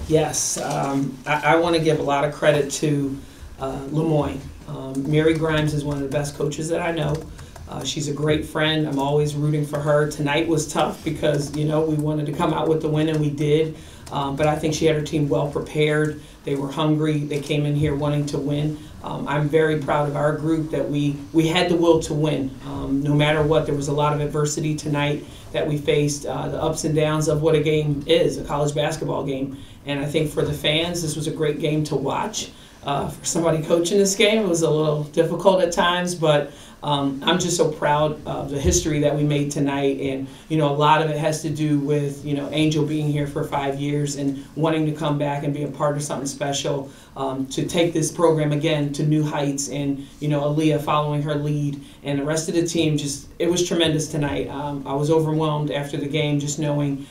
Yes, I want to give a lot of credit to Moyne. Mary Grimes is one of the best coaches that I know. She's a great friend. I'm always rooting for her. Tonight was tough because, we wanted to come out with the win, and we did. But I think she had her team well prepared. They were hungry. They came in here wanting to win. I'm very proud of our group that we had the will to win. No matter what, there was a lot of adversity tonight that we faced, the ups and downs of what a game is, a college basketball game. And I think for the fans, this was a great game to watch. For somebody coaching this game, it was a little difficult at times, but I'm just so proud of the history that we made tonight. And, a lot of it has to do with, Angel being here for 5 years and wanting to come back and be a part of something special, to take this program again to new heights, and, Aaliyah following her lead, and the rest of the team. It was tremendous tonight. I was overwhelmed after the game, just knowing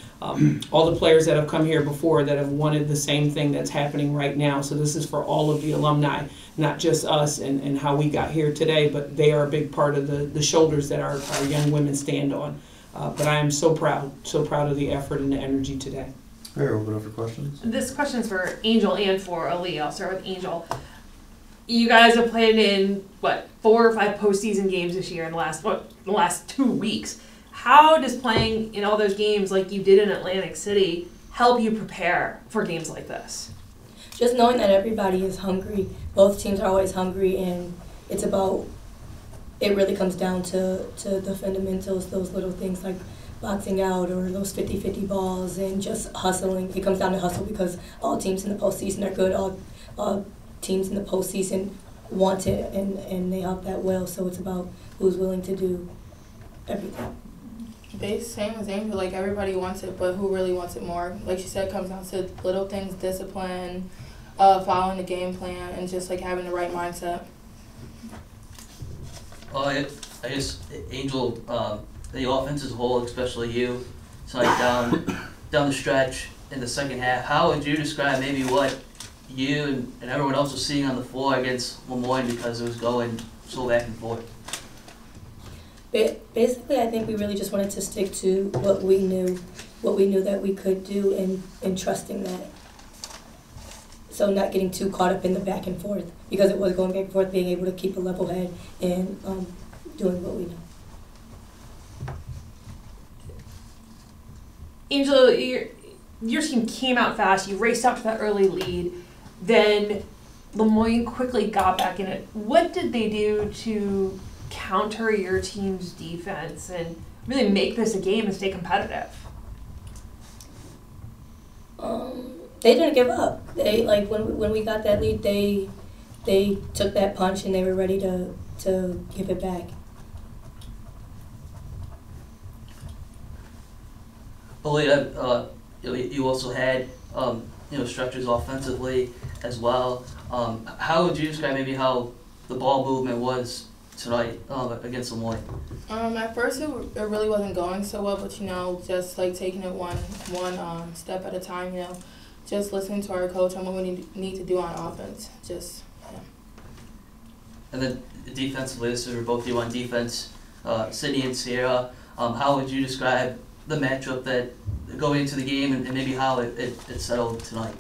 all the players that have come here before that have wanted the same thing that's happening right now. So this is for all of the alumni, not just us and how we got here today, but they are a big part of the shoulders that our young women stand on. But I am so proud of the effort and the energy today. All right, open up for questions. This question is for Angel and for Aaliyah. I'll start with Angel. You guys have played in, 4 or 5 postseason games this year in the last 2 weeks. How does playing in all those games like you did in Atlantic City help you prepare for games like this? Just knowing that everybody is hungry. Both teams are always hungry, and it really comes down to the fundamentals, those little things like boxing out or those 50-50 balls and just hustling. It comes down to hustle because all teams in the postseason are good. All teams in the postseason want it, and they help that well. So it's about who's willing to do everything. Same as Angel, like everybody wants it, but who really wants it more? Like she said, it comes down to little things, discipline, following the game plan, and just like having the right mindset. I guess Angel, the offense as a whole, especially you, so like down the stretch in the second half, how would you describe maybe what you and everyone else was seeing on the floor against Moyne, because it was going so back and forth? Basically, I think we really just wanted to stick to what we knew that we could do, and trusting that. So not getting too caught up in the back and forth, because it was going back and forth, being able to keep a level head and doing what we know. Angela, your team came out fast. You raced out to that early lead. Then Moyne quickly got back in it. What did they do to counter your team's defense and really make this a game and stay competitive? They didn't give up. They when we got that lead, they took that punch and they were ready to give it back. Aaliyah, you also had structures offensively as well. How would you describe maybe how the ball movement was tonight against Moyne? At first it really wasn't going so well, but just like taking it one step at a time, just listening to our coach on what we need to do on offense. And then defensively, this is for both you on defense, Sydney and Sierra. How would you describe the matchup that going into the game, and maybe how it settled tonight?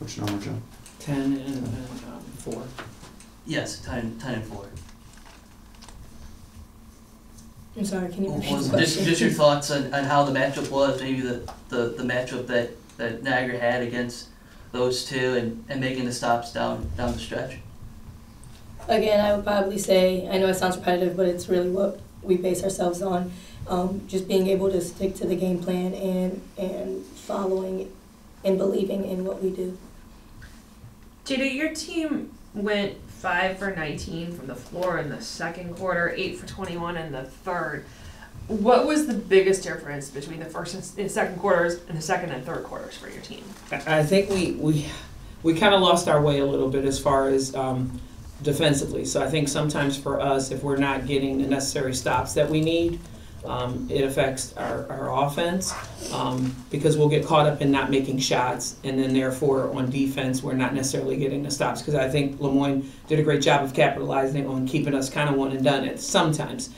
Which number, John? 10 and 4. Yes, 10 and 4. I'm sorry, can you repeat the question? Just your thoughts on how the matchup was, maybe the matchup that Niagara had against those two, and making the stops down the stretch. Again, I would probably say, I know it sounds repetitive, but it's really what we base ourselves on. Just being able to stick to the game plan and following and believing in what we do. Jada, your team went 5 for 19 from the floor in the second quarter, 8 for 21 in the third. What was the biggest difference between the first and second quarters and the second and third quarters for your team? I think we kind of lost our way a little bit as far as defensively. So I think sometimes for us, if we're not getting the necessary stops that we need, it affects our offense, because we'll get caught up in not making shots, and then therefore on defense we're not necessarily getting the stops, because I think Moyne did a great job of capitalizing on keeping us kind of one and done. Sometimes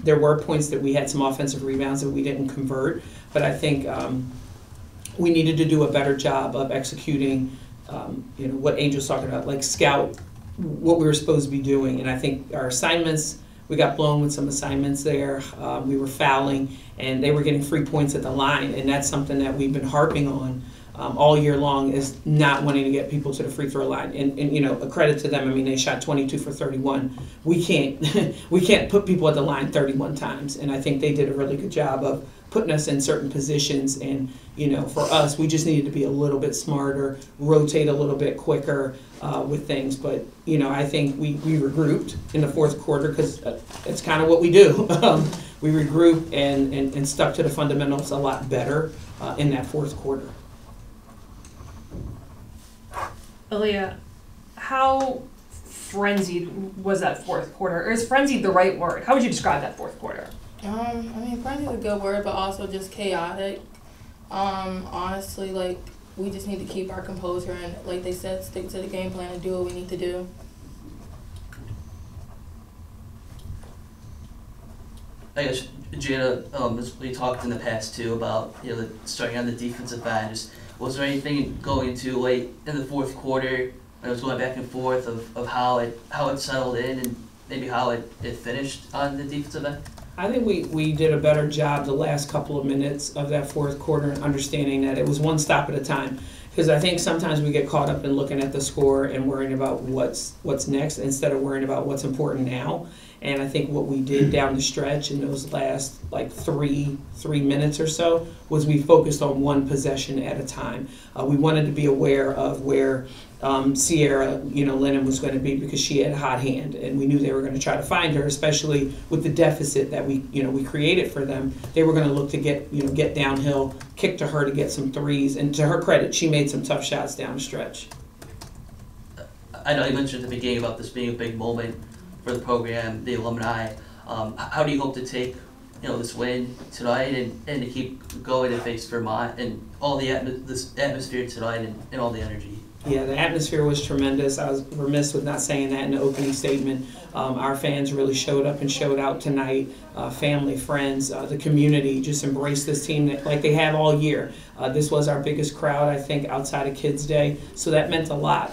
there were points that we had some offensive rebounds that we didn't convert, but I think we needed to do a better job of executing, you know, what Angel's talking about, like scout what we were supposed to be doing. And I think our assignments, we got blown with some assignments there. We were fouling, and they were getting free points at the line, and that's something that we've been harping on all year long, is not wanting to get people to the free throw line. And you know, a credit to them. I mean, they shot 22 for 31. We can't put people at the line 31 times, and I think they did a really good job of putting us in certain positions. And you know, for us, we just needed to be a little bit smarter, rotate a little bit quicker with things. But you know, I think we regrouped in the fourth quarter, because it's kind of what we do. We regrouped and stuck to the fundamentals a lot better in that fourth quarter. Aaliyah, how frenzied was that fourth quarter? Or is frenzied the right word? How would you describe that fourth quarter? I mean, frenzy is a good word, but also just chaotic. Honestly, like, we just need to keep our composure and, like they said, stick to the game plan and do what we need to do. I guess, Jada, as we talked in the past too about, you know, starting on the defensive end. Just, was there anything going into late in the fourth quarter when it was going back and forth of how it settled in and maybe how it finished on the defensive end? I think we did a better job the last couple of minutes of that fourth quarter, and understanding that it was one stop at a time. Because I think sometimes we get caught up in looking at the score and worrying about what's next instead of worrying about what's important now. And I think what we did down the stretch in those last like three minutes or so was we focused on one possession at a time. We wanted to be aware of where Sierra, you know, Lennon was going to be, because she had a hot hand, and we knew they were going to try to find her, especially with the deficit that we created for them. They were going to look to get downhill, kick to her to get some threes, and to her credit, she made some tough shots down the stretch. I know you mentioned at the beginning about this being a big moment for the program, the alumni. How do you hope to take, you know, this win tonight and to keep going and face Vermont and all the this atmosphere tonight and all the energy? Yeah, the atmosphere was tremendous. I was remiss with not saying that in the opening statement. Our fans really showed up and showed out tonight. Family, friends, the community just embraced this team like they have all year. This was our biggest crowd, I think, outside of Kids Day, so that meant a lot.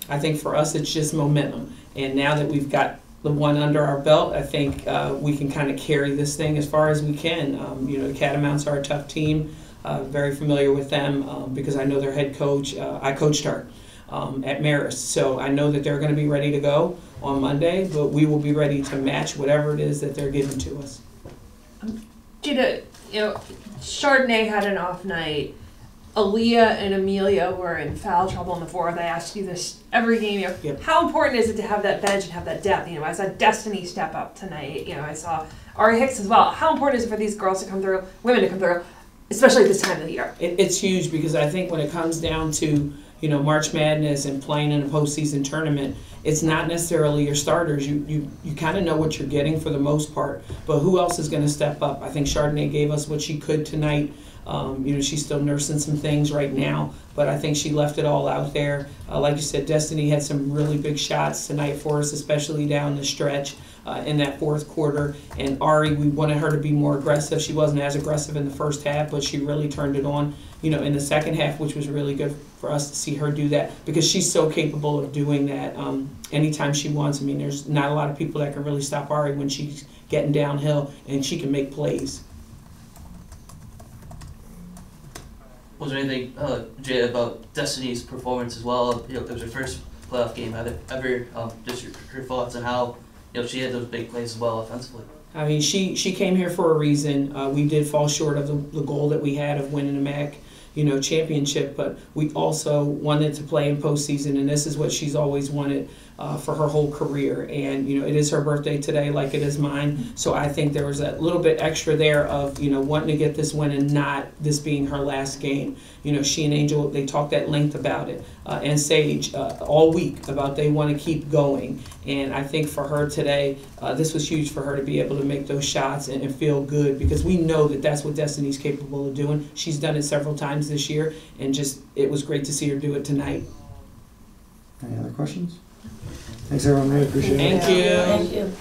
I think for us, it's just momentum. And now that we've got the one under our belt, I think we can kind of carry this thing as far as we can. You know, the Catamounts are a tough team. Very familiar with them because I know their head coach. I coached her at Marist, so I know that they're going to be ready to go on Monday, but we will be ready to match whatever it is that they're giving to us. Jada, you know, Chardonnay had an off night. Aaliyah and Amelia were in foul trouble in the fourth. I asked you this every game. You know, Yep. How important is it to have that bench and have that depth? You know, I saw Destiny step up tonight. You know, I saw Ari Hicks as well. How important is it for these girls to come through, women to come through, especially at this time of the year? It's huge, because I think when it comes down to, you know, March Madness and playing in a postseason tournament, it's not necessarily your starters. You kind of know what you're getting for the most part, but who else is going to step up? I think Chardonnay gave us what she could tonight. You know, she's still nursing some things right now, but I think she left it all out there. Like you said, Destiny had some really big shots tonight for us, especially down the stretch in that fourth quarter. And Ari, we wanted her to be more aggressive. She wasn't as aggressive in the first half, but she really turned it on, you know, in the second half, which was really good for us to see her do that, because she's so capable of doing that anytime she wants. I mean, there's not a lot of people that can really stop Ari when she's getting downhill, and she can make plays. Was there anything, Jada, about Destiny's performance as well? You know, it was her first playoff game ever. Just your thoughts on how, you know, she had those big plays as well offensively. I mean, she came here for a reason. We did fall short of the goal that we had of winning the MAC, you know, championship, but we also wanted to play in postseason, and this is what she's always wanted for her whole career. And, you know, it is her birthday today, like it is mine. So I think there was a little bit extra there of, you know, wanting to get this win and not this being her last game. You know, she and Angel, they talked at length about it, and Sage all week about they want to keep going. And I think for her today, this was huge for her to be able to make those shots and feel good, because we know that that's what Destiny's capable of doing. She's done it several times this year, and just it was great to see her do it tonight. Any other questions? Thanks, everyone. Really appreciate it. Thank you. Thank you.